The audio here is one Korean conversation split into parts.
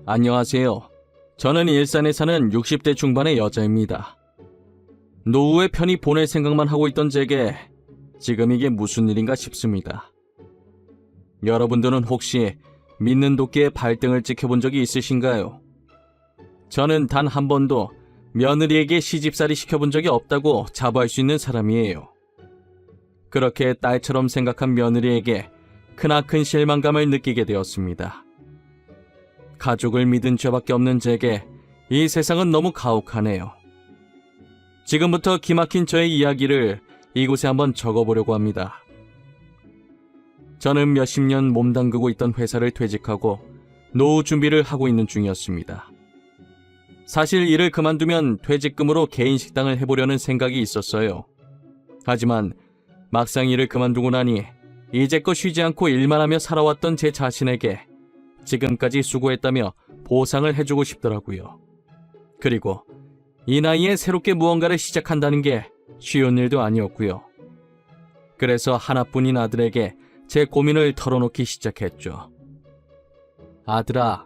안녕하세요. 저는 일산에 사는 60대 중반의 여자입니다. 노후의 편히 보낼 생각만 하고 있던 제게 지금 이게 무슨 일인가 싶습니다. 여러분들은 혹시 믿는 도끼에 발등을 찍혀본 적이 있으신가요? 저는 단 한 번도 며느리에게 시집살이 시켜본 적이 없다고 자부할 수 있는 사람이에요. 그렇게 딸처럼 생각한 며느리에게 크나큰 실망감을 느끼게 되었습니다. 가족을 믿은 죄밖에 없는 제게 이 세상은 너무 가혹하네요. 지금부터 기막힌 저의 이야기를 이곳에 한번 적어보려고 합니다. 저는 몇십 년 몸담그고 있던 회사를 퇴직하고 노후 준비를 하고 있는 중이었습니다. 사실 일을 그만두면 퇴직금으로 개인 식당을 해보려는 생각이 있었어요. 하지만 막상 일을 그만두고 나니 이제껏 쉬지 않고 일만 하며 살아왔던 제 자신에게 지금까지 수고했다며 보상을 해주고 싶더라고요. 그리고 이 나이에 새롭게 무언가를 시작한다는 게 쉬운 일도 아니었고요. 그래서 하나뿐인 아들에게 제 고민을 털어놓기 시작했죠. 아들아,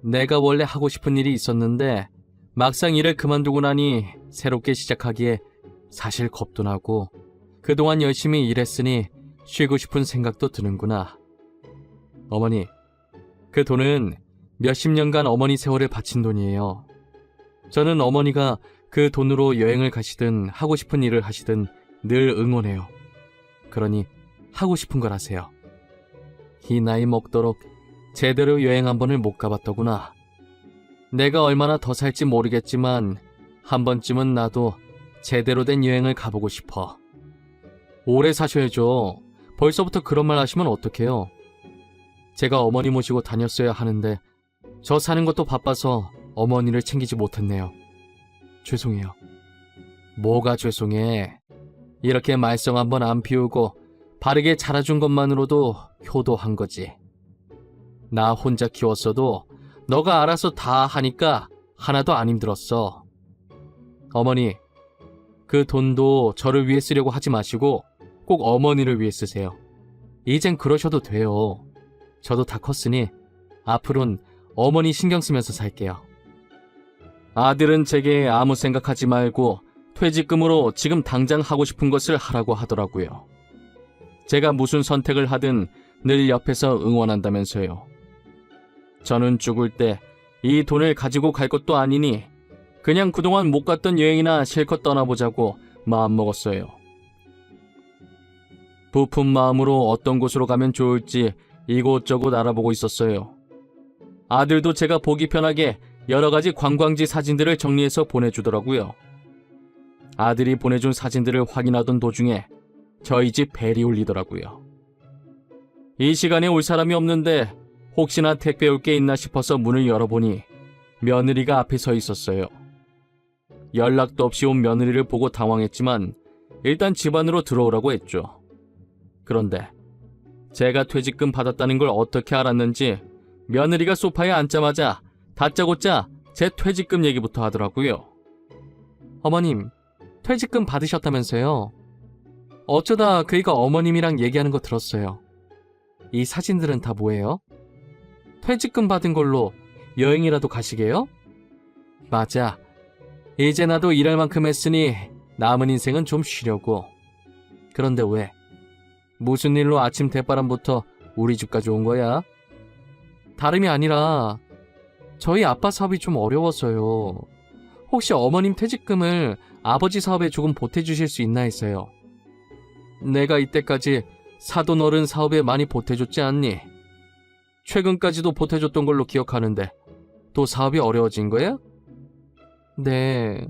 내가 원래 하고 싶은 일이 있었는데 막상 일을 그만두고 나니 새롭게 시작하기에 사실 겁도 나고 그동안 열심히 일했으니 쉬고 싶은 생각도 드는구나. 어머니, 그 돈은 몇십 년간 어머니 세월을 바친 돈이에요. 저는 어머니가 그 돈으로 여행을 가시든 하고 싶은 일을 하시든 늘 응원해요. 그러니 하고 싶은 걸 하세요. 이 나이 먹도록 제대로 여행 한 번을 못 가봤더구나. 내가 얼마나 더 살지 모르겠지만 한 번쯤은 나도 제대로 된 여행을 가보고 싶어. 오래 사셔야죠. 벌써부터 그런 말 하시면 어떡해요. 제가 어머니 모시고 다녔어야 하는데 저 사는 것도 바빠서 어머니를 챙기지 못했네요. 죄송해요. 뭐가 죄송해. 이렇게 말썽 한번 안 피우고 바르게 자라준 것만으로도 효도한 거지. 나 혼자 키웠어도 너가 알아서 다 하니까 하나도 안 힘들었어. 어머니, 그 돈도 저를 위해 쓰려고 하지 마시고 꼭 어머니를 위해 쓰세요. 이젠 그러셔도 돼요. 저도 다 컸으니 앞으로는 어머니 신경 쓰면서 살게요. 아들은 제게 아무 생각하지 말고 퇴직금으로 지금 당장 하고 싶은 것을 하라고 하더라고요. 제가 무슨 선택을 하든 늘 옆에서 응원한다면서요. 저는 죽을 때 이 돈을 가지고 갈 것도 아니니 그냥 그동안 못 갔던 여행이나 실컷 떠나보자고 마음먹었어요. 부푼 마음으로 어떤 곳으로 가면 좋을지 이곳저곳 알아보고 있었어요. 아들도 제가 보기 편하게 여러 가지 관광지 사진들을 정리해서 보내주더라고요. 아들이 보내준 사진들을 확인하던 도중에 저희 집 벨이 울리더라고요. 이 시간에 올 사람이 없는데 혹시나 택배 올 게 있나 싶어서 문을 열어보니 며느리가 앞에 서 있었어요. 연락도 없이 온 며느리를 보고 당황했지만 일단 집 안으로 들어오라고 했죠. 그런데 제가 퇴직금 받았다는 걸 어떻게 알았는지 며느리가 소파에 앉자마자 다짜고짜 제 퇴직금 얘기부터 하더라고요. 어머님, 퇴직금 받으셨다면서요? 어쩌다 그이가 어머님이랑 얘기하는 거 들었어요. 이 사진들은 다 뭐예요? 퇴직금 받은 걸로 여행이라도 가시게요? 맞아. 이제 나도 일할 만큼 했으니 남은 인생은 좀 쉬려고. 그런데 왜? 무슨 일로 아침 대바람부터 우리 집까지 온 거야? 다름이 아니라 저희 아빠 사업이 좀 어려워서요. 혹시 어머님 퇴직금을 아버지 사업에 조금 보태주실 수 있나 해서요. 내가 이때까지 사돈 어른 사업에 많이 보태줬지 않니? 최근까지도 보태줬던 걸로 기억하는데 또 사업이 어려워진 거야? 네,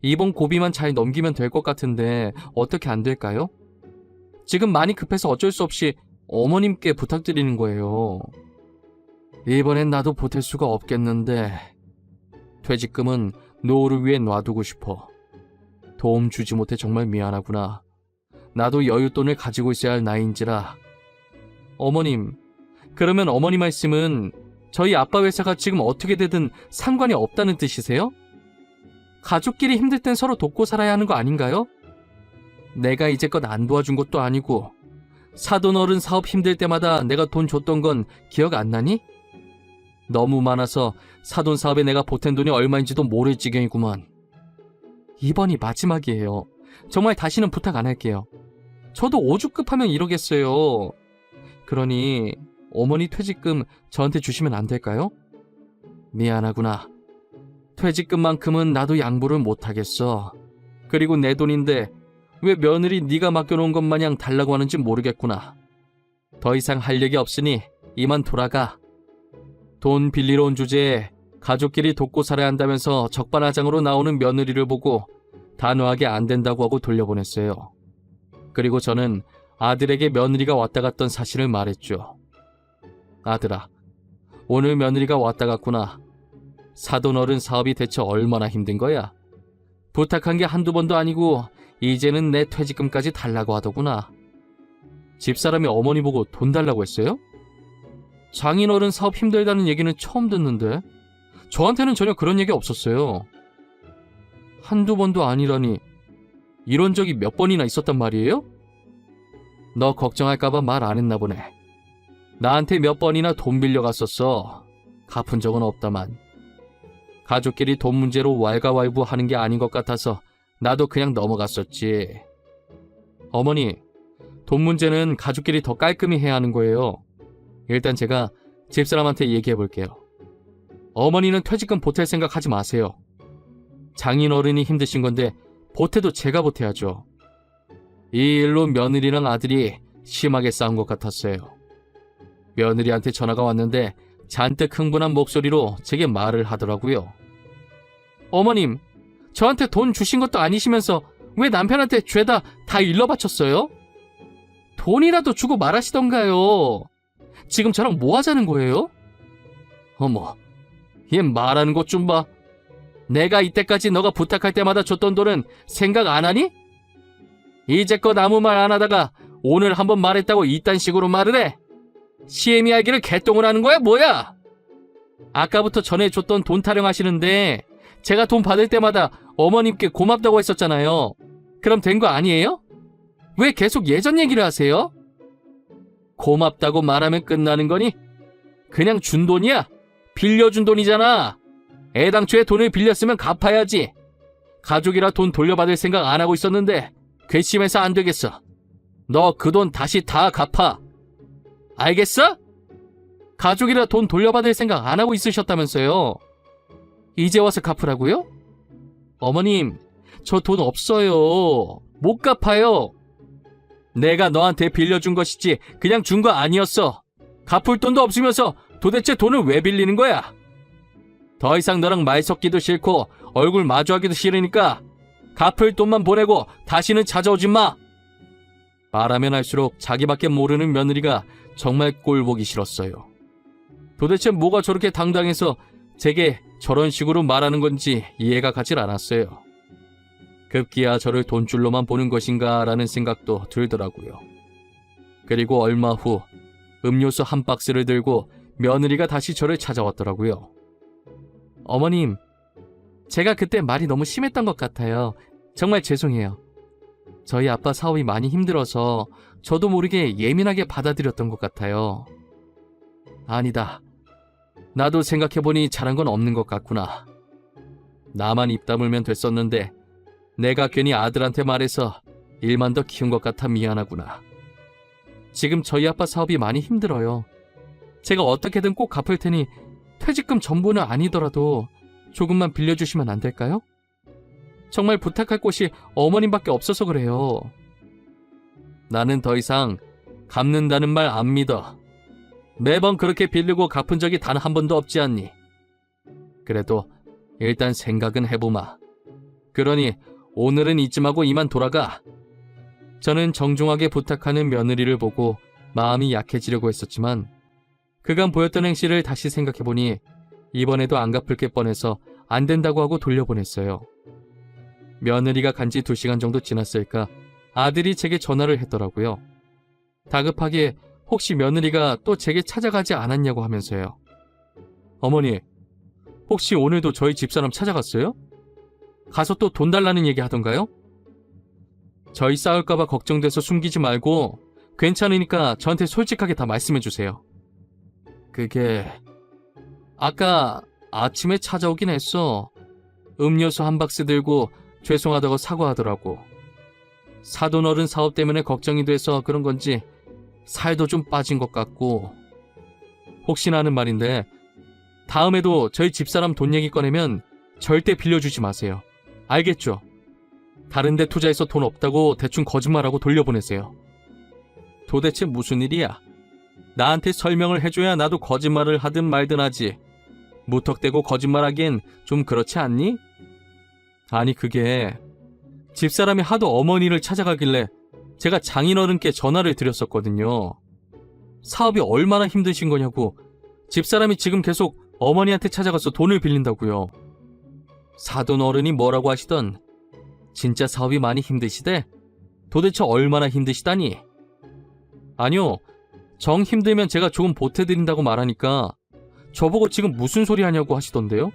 이번 고비만 잘 넘기면 될 것 같은데 어떻게 안 될까요? 지금 많이 급해서 어쩔 수 없이 어머님께 부탁드리는 거예요. 이번엔 나도 보탤 수가 없겠는데 퇴직금은 노후를 위해 놔두고 싶어. 도움 주지 못해 정말 미안하구나. 나도 여윳돈을 가지고 있어야 할 나이인지라. 어머님, 그러면 어머니 말씀은 저희 아빠 회사가 지금 어떻게 되든 상관이 없다는 뜻이세요? 가족끼리 힘들 땐 서로 돕고 살아야 하는 거 아닌가요? 내가 이제껏 안 도와준 것도 아니고 사돈 어른 사업 힘들 때마다 내가 돈 줬던 건 기억 안 나니? 너무 많아서 사돈 사업에 내가 보탠 돈이 얼마인지도 모를 지경이구만. 이번이 마지막이에요. 정말 다시는 부탁 안 할게요. 저도 오죽급하면 이러겠어요. 그러니 어머니 퇴직금 저한테 주시면 안 될까요? 미안하구나. 퇴직금만큼은 나도 양보를 못하겠어. 그리고 내 돈인데 왜 며느리 네가 맡겨놓은 것 마냥 달라고 하는지 모르겠구나. 더 이상 할 얘기 없으니 이만 돌아가. 돈 빌리러 온 주제에 가족끼리 돕고 살아야 한다면서 적반하장으로 나오는 며느리를 보고 단호하게 안 된다고 하고 돌려보냈어요. 그리고 저는 아들에게 며느리가 왔다 갔던 사실을 말했죠. 아들아, 오늘 며느리가 왔다 갔구나. 사돈 어른 사업이 대체 얼마나 힘든 거야? 부탁한 게 한두 번도 아니고 이제는 내 퇴직금까지 달라고 하더구나. 집사람이 어머니 보고 돈 달라고 했어요? 장인어른 사업 힘들다는 얘기는 처음 듣는데 저한테는 전혀 그런 얘기 없었어요. 한두 번도 아니라니 이런 적이 몇 번이나 있었단 말이에요? 너 걱정할까봐 말 안 했나 보네. 나한테 몇 번이나 돈 빌려갔었어. 갚은 적은 없다만. 가족끼리 돈 문제로 왈가왈부하는 게 아닌 것 같아서 나도 그냥 넘어갔었지. 어머니, 돈 문제는 가족끼리 더 깔끔히 해야 하는 거예요. 일단 제가 집사람한테 얘기해 볼게요. 어머니는 퇴직금 보탤 생각 하지 마세요. 장인어른이 힘드신 건데 보태도 제가 보태야죠. 이 일로 며느리랑 아들이 심하게 싸운 것 같았어요. 며느리한테 전화가 왔는데 잔뜩 흥분한 목소리로 제게 말을 하더라고요. 어머님, 저한테 돈 주신 것도 아니시면서 왜 남편한테 죄다 다 일러 바쳤어요? 돈이라도 주고 말하시던가요. 지금 저랑 뭐 하자는 거예요? 어머, 얘 말하는 것 좀 봐. 내가 이때까지 너가 부탁할 때마다 줬던 돈은 생각 안 하니? 이제껏 아무 말 안 하다가 오늘 한번 말했다고 이딴 식으로 말을 해? 시애미 알기를 개똥을 하는 거야 뭐야? 아까부터 전해줬던 돈 타령하시는데 제가 돈 받을 때마다 어머님께 고맙다고 했었잖아요. 그럼 된 거 아니에요? 왜 계속 예전 얘기를 하세요? 고맙다고 말하면 끝나는 거니? 그냥 준 돈이야? 빌려준 돈이잖아. 애당초에 돈을 빌렸으면 갚아야지. 가족이라 돈 돌려받을 생각 안 하고 있었는데 괘씸해서 안 되겠어. 너 그 돈 다시 다 갚아. 알겠어? 가족이라 돈 돌려받을 생각 안 하고 있으셨다면서요. 이제 와서 갚으라고요? 어머님, 저 돈 없어요. 못 갚아요. 내가 너한테 빌려준 것이지 그냥 준 거 아니었어. 갚을 돈도 없으면서 도대체 돈을 왜 빌리는 거야? 더 이상 너랑 말 섞기도 싫고 얼굴 마주하기도 싫으니까 갚을 돈만 보내고 다시는 찾아오지 마. 말하면 할수록 자기밖에 모르는 며느리가 정말 꼴보기 싫었어요. 도대체 뭐가 저렇게 당당해서 제게 저런 식으로 말하는 건지 이해가 가질 않았어요. 급기야 저를 돈줄로만 보는 것인가 라는 생각도 들더라고요. 그리고 얼마 후 음료수 한 박스를 들고 며느리가 다시 저를 찾아왔더라고요. 어머님, 제가 그때 말이 너무 심했던 것 같아요. 정말 죄송해요. 저희 아빠 사업이 많이 힘들어서 저도 모르게 예민하게 받아들였던 것 같아요. 아니다. 나도 생각해보니 잘한 건 없는 것 같구나. 나만 입 다물면 됐었는데 내가 괜히 아들한테 말해서 일만 더 키운 것 같아 미안하구나. 지금 저희 아빠 사업이 많이 힘들어요. 제가 어떻게든 꼭 갚을 테니 퇴직금 전부는 아니더라도 조금만 빌려주시면 안 될까요? 정말 부탁할 곳이 어머님밖에 없어서 그래요. 나는 더 이상 갚는다는 말 안 믿어. 매번 그렇게 빌리고 갚은 적이 단 한 번도 없지 않니? 그래도 일단 생각은 해보마. 그러니 오늘은 이쯤하고 이만 돌아가. 저는 정중하게 부탁하는 며느리를 보고 마음이 약해지려고 했었지만 그간 보였던 행실을 다시 생각해보니 이번에도 안 갚을 게 뻔해서 안 된다고 하고 돌려보냈어요. 며느리가 간 지 2시간 정도 지났을까 아들이 제게 전화를 했더라고요. 다급하게 혹시 며느리가 또 제게 찾아가지 않았냐고 하면서요. 어머니, 혹시 오늘도 저희 집사람 찾아갔어요? 가서 또 돈 달라는 얘기 하던가요? 저희 싸울까봐 걱정돼서 숨기지 말고 괜찮으니까 저한테 솔직하게 다 말씀해주세요. 그게... 아까 아침에 찾아오긴 했어. 음료수 한 박스 들고 죄송하다고 사과하더라고. 사돈어른 사업 때문에 걱정이 돼서 그런 건지 살도 좀 빠진 것 같고. 혹시나 하는 말인데 다음에도 저희 집사람 돈 얘기 꺼내면 절대 빌려주지 마세요. 알겠죠? 다른 데 투자해서 돈 없다고 대충 거짓말하고 돌려보내세요. 도대체 무슨 일이야? 나한테 설명을 해줘야 나도 거짓말을 하든 말든 하지. 무턱대고 거짓말하기엔 좀 그렇지 않니? 아니 그게 집사람이 하도 어머니를 찾아가길래 제가 장인어른께 전화를 드렸었거든요. 사업이 얼마나 힘드신 거냐고. 집사람이 지금 계속 어머니한테 찾아가서 돈을 빌린다고요. 사돈 어른이 뭐라고 하시던 진짜 사업이 많이 힘드시대? 도대체 얼마나 힘드시다니? 아니요. 정 힘들면 제가 조금 보태드린다고 말하니까 저보고 지금 무슨 소리 하냐고 하시던데요?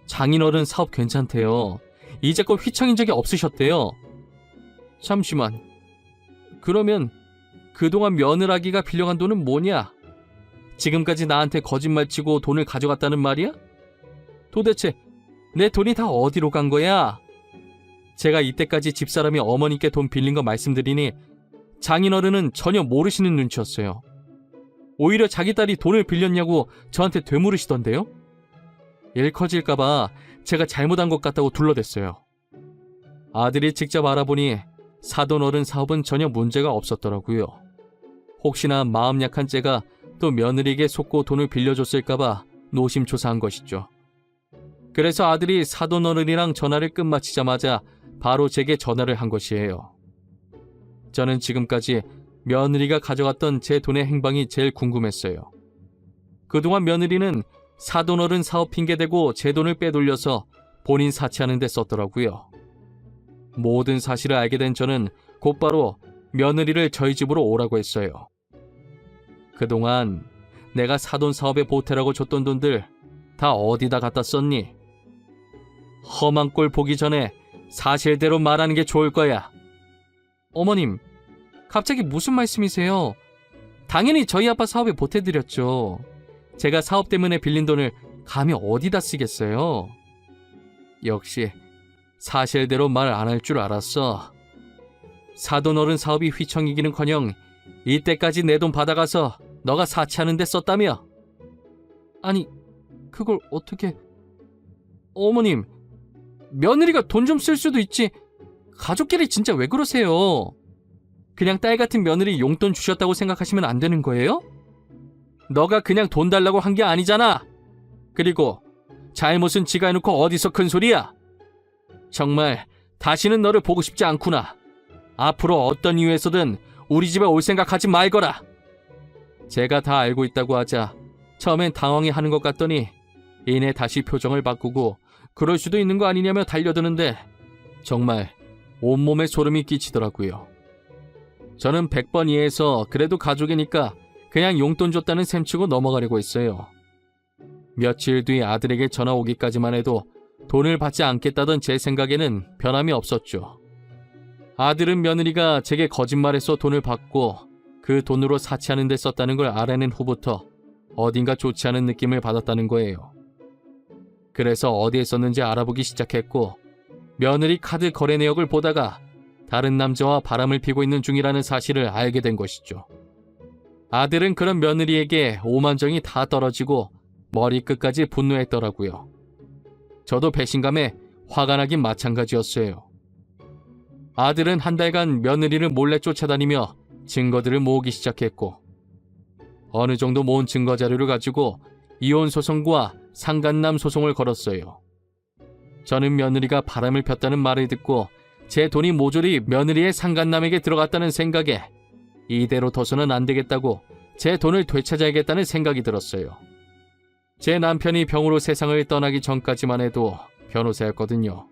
장인어른 사업 괜찮대요. 이제껏 휘청인 적이 없으셨대요. 잠시만. 그러면 그동안 며느라기가 빌려간 돈은 뭐냐? 지금까지 나한테 거짓말치고 돈을 가져갔다는 말이야? 도대체 내 돈이 다 어디로 간 거야? 제가 이때까지 집사람이 어머니께 돈 빌린 거 말씀드리니 장인어른은 전혀 모르시는 눈치였어요. 오히려 자기 딸이 돈을 빌렸냐고 저한테 되물으시던데요? 일 커질까봐 제가 잘못한 것 같다고 둘러댔어요. 아들이 직접 알아보니 사돈어른 사업은 전혀 문제가 없었더라고요. 혹시나 마음 약한 제가 또 며느리에게 속고 돈을 빌려줬을까봐 노심초사한 것이죠. 그래서 아들이 사돈어른이랑 전화를 끝마치자마자 바로 제게 전화를 한 것이에요. 저는 지금까지 며느리가 가져갔던 제 돈의 행방이 제일 궁금했어요. 그동안 며느리는 사돈어른 사업 핑계대고 제 돈을 빼돌려서 본인 사치하는 데 썼더라고요. 모든 사실을 알게 된 저는 곧바로 며느리를 저희 집으로 오라고 했어요. 그동안 내가 사돈 사업에 보태라고 줬던 돈들 다 어디다 갖다 썼니? 험한 꼴 보기 전에 사실대로 말하는 게 좋을 거야. 어머님, 갑자기 무슨 말씀이세요? 당연히 저희 아빠 사업에 보태드렸죠. 제가 사업 때문에 빌린 돈을 감히 어디다 쓰겠어요? 역시 사실대로 말 안 할 줄 알았어. 사돈어른 사업이 휘청이기는커녕 이때까지 내 돈 받아가서 너가 사치하는 데 썼다며? 아니, 그걸 어떻게... 어머님, 며느리가 돈 좀 쓸 수도 있지. 가족끼리 진짜 왜 그러세요? 그냥 딸 같은 며느리 용돈 주셨다고 생각하시면 안 되는 거예요? 너가 그냥 돈 달라고 한 게 아니잖아. 그리고 잘못은 지가 해놓고 어디서 큰 소리야? 정말 다시는 너를 보고 싶지 않구나. 앞으로 어떤 이유에서든 우리 집에 올 생각하지 말거라. 제가 다 알고 있다고 하자 처음엔 당황해하는 것 같더니 이내 다시 표정을 바꾸고 그럴 수도 있는 거 아니냐며 달려드는데 정말 온몸에 소름이 끼치더라고요. 저는 100번 이해해서 그래도 가족이니까 그냥 용돈 줬다는 셈치고 넘어가려고 했어요. 며칠 뒤 아들에게 전화 오기까지만 해도 돈을 받지 않겠다던 제 생각에는 변함이 없었죠. 아들은 며느리가 제게 거짓말해서 돈을 받고 그 돈으로 사치하는 데 썼다는 걸 알아낸 후부터 어딘가 좋지 않은 느낌을 받았다는 거예요. 그래서 어디에 썼는지 알아보기 시작했고 며느리 카드 거래 내역을 보다가 다른 남자와 바람을 피고 있는 중이라는 사실을 알게 된 것이죠. 아들은 그런 며느리에게 오만정이 다 떨어지고 머리끝까지 분노했더라고요. 저도 배신감에 화가 나긴 마찬가지였어요. 아들은 한 달간 며느리를 몰래 쫓아다니며 증거들을 모으기 시작했고 어느 정도 모은 증거 자료를 가지고 이혼 소송과 상간남 소송을 걸었어요. 저는 며느리가 바람을 폈다는 말을 듣고 제 돈이 모조리 며느리의 상간남에게 들어갔다는 생각에 이대로 둬서는 안 되겠다고 제 돈을 되찾아야겠다는 생각이 들었어요. 제 남편이 병으로 세상을 떠나기 전까지만 해도 변호사였거든요.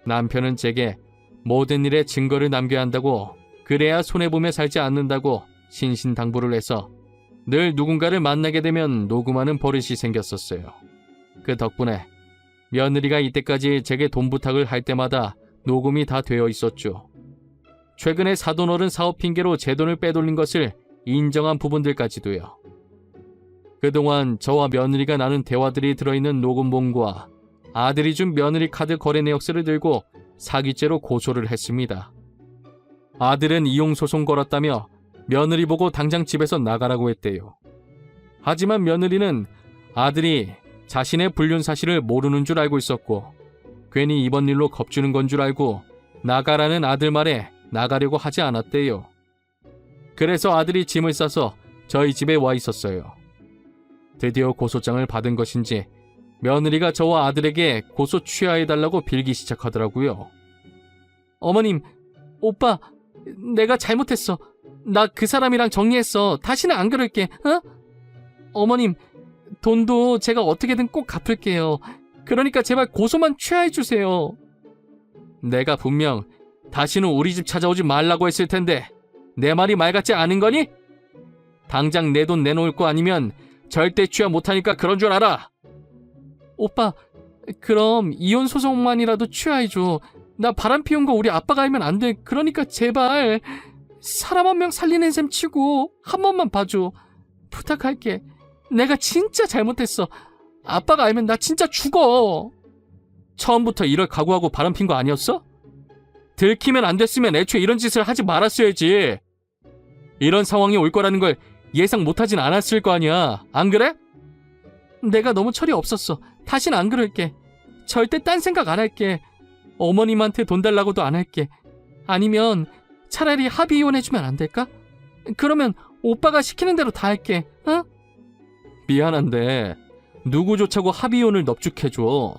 남편은 제게 모든 일에 증거를 남겨야 한다고, 그래야 손해보며 살지 않는다고 신신당부를 해서 늘 누군가를 만나게 되면 녹음하는 버릇이 생겼었어요. 그 덕분에 며느리가 이때까지 제게 돈 부탁을 할 때마다 녹음이 다 되어 있었죠. 최근에 사돈어른 사업 핑계로 제 돈을 빼돌린 것을 인정한 부분들까지도요. 그동안 저와 며느리가 나눈 대화들이 들어있는 녹음본과 아들이 준 며느리 카드 거래 내역서를 들고 사기죄로 고소를 했습니다. 아들은 이용소송 걸었다며 며느리 보고 당장 집에서 나가라고 했대요. 하지만 며느리는 아들이 자신의 불륜 사실을 모르는 줄 알고 있었고 괜히 이번 일로 겁주는 건 줄 알고 나가라는 아들 말에 나가려고 하지 않았대요. 그래서 아들이 짐을 싸서 저희 집에 와 있었어요. 드디어 고소장을 받은 것인지 며느리가 저와 아들에게 고소 취하해달라고 빌기 시작하더라고요. 어머님, 오빠, 내가 잘못했어. 나 그 사람이랑 정리했어. 다시는 안 그럴게. 어? 어머님, 돈도 제가 어떻게든 꼭 갚을게요. 그러니까 제발 고소만 취하해주세요. 내가 분명 다시는 우리 집 찾아오지 말라고 했을 텐데 내 말이 말 같지 않은 거니? 당장 내 돈 내놓을 거 아니면 절대 취하 못하니까 그런 줄 알아. 오빠, 그럼 이혼 소송만이라도 취하해줘. 나 바람 피운 거 우리 아빠가 알면 안 돼. 그러니까 제발 사람 한 명 살리는 셈 치고 한 번만 봐줘. 부탁할게. 내가 진짜 잘못했어. 아빠가 알면 나 진짜 죽어. 처음부터 이럴 각오하고 바람핀 거 아니었어? 들키면 안 됐으면 애초에 이런 짓을 하지 말았어야지. 이런 상황이 올 거라는 걸 예상 못하진 않았을 거 아니야. 안 그래? 내가 너무 철이 없었어. 다신 안 그럴게. 절대 딴 생각 안 할게. 어머님한테 돈 달라고도 안 할게. 아니면 차라리 합의 이혼해주면 안 될까? 그러면 오빠가 시키는 대로 다 할게. 어? 미안한데 누구조차고 합의 이혼을 넙죽해줘.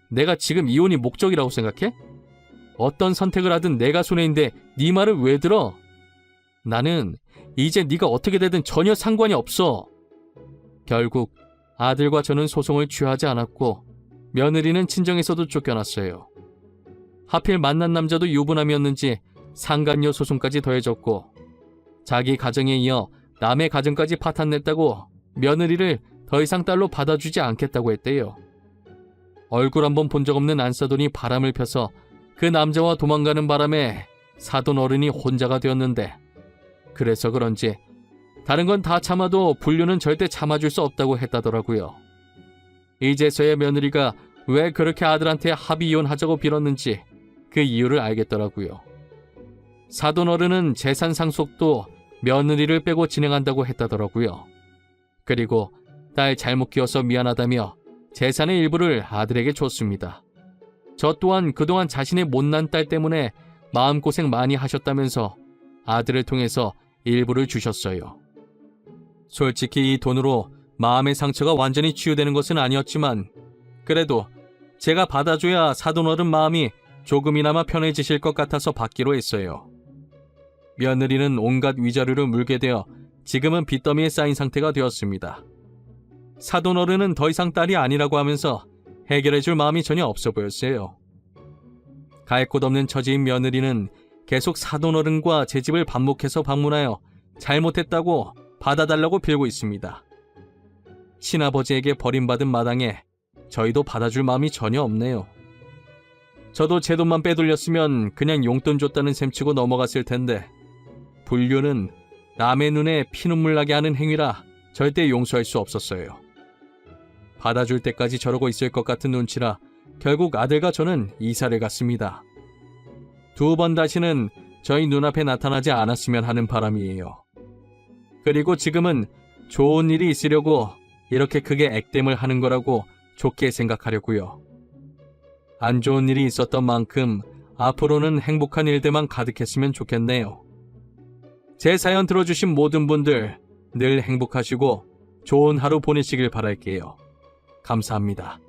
내가 지금 이혼이 목적이라고 생각해? 어떤 선택을 하든 내가 손해인데 네 말을 왜 들어? 나는 이제 네가 어떻게 되든 전혀 상관이 없어. 결국 아들과 저는 소송을 취하지 않았고 며느리는 친정에서도 쫓겨났어요. 하필 만난 남자도 유부남이었는지 상간녀 소송까지 더해졌고 자기 가정에 이어 남의 가정까지 파탄냈다고 며느리를 더 이상 딸로 받아주지 않겠다고 했대요. 얼굴 한번 본 적 없는 안사돈이 바람을 펴서 그 남자와 도망가는 바람에 사돈 어른이 혼자가 되었는데 그래서 그런지 다른 건 다 참아도 불륜은 절대 참아줄 수 없다고 했다더라고요. 이제서야 며느리가 왜 그렇게 아들한테 합의 이혼하자고 빌었는지 그 이유를 알겠더라고요. 사돈 어른은 재산 상속도 며느리를 빼고 진행한다고 했다더라고요. 그리고 딸 잘못 키워서 미안하다며 재산의 일부를 아들에게 줬습니다. 저 또한 그동안 자신의 못난 딸 때문에 마음고생 많이 하셨다면서 아들을 통해서 일부를 주셨어요. 솔직히 이 돈으로 마음의 상처가 완전히 치유되는 것은 아니었지만 그래도 제가 받아줘야 사돈어른 마음이 조금이나마 편해지실 것 같아서 받기로 했어요. 며느리는 온갖 위자료를 물게 되어 지금은 빚더미에 쌓인 상태가 되었습니다. 사돈어른은 더 이상 딸이 아니라고 하면서 해결해줄 마음이 전혀 없어 보였어요. 갈 곳 없는 처지인 며느리는 계속 사돈어른과 제 집을 반복해서 방문하여 잘못했다고 받아달라고 빌고 있습니다. 친아버지에게 버림받은 마당에 저희도 받아줄 마음이 전혀 없네요. 저도 제 돈만 빼돌렸으면 그냥 용돈 줬다는 셈치고 넘어갔을 텐데 불륜은 남의 눈에 피눈물 나게 하는 행위라 절대 용서할 수 없었어요. 받아줄 때까지 저러고 있을 것 같은 눈치라 결국 아들과 저는 이사를 갔습니다. 2번 다시는 저희 눈앞에 나타나지 않았으면 하는 바람이에요. 그리고 지금은 좋은 일이 있으려고 이렇게 크게 액땜을 하는 거라고 좋게 생각하려고요. 안 좋은 일이 있었던 만큼 앞으로는 행복한 일들만 가득했으면 좋겠네요. 제 사연 들어주신 모든 분들 늘 행복하시고 좋은 하루 보내시길 바랄게요. 감사합니다.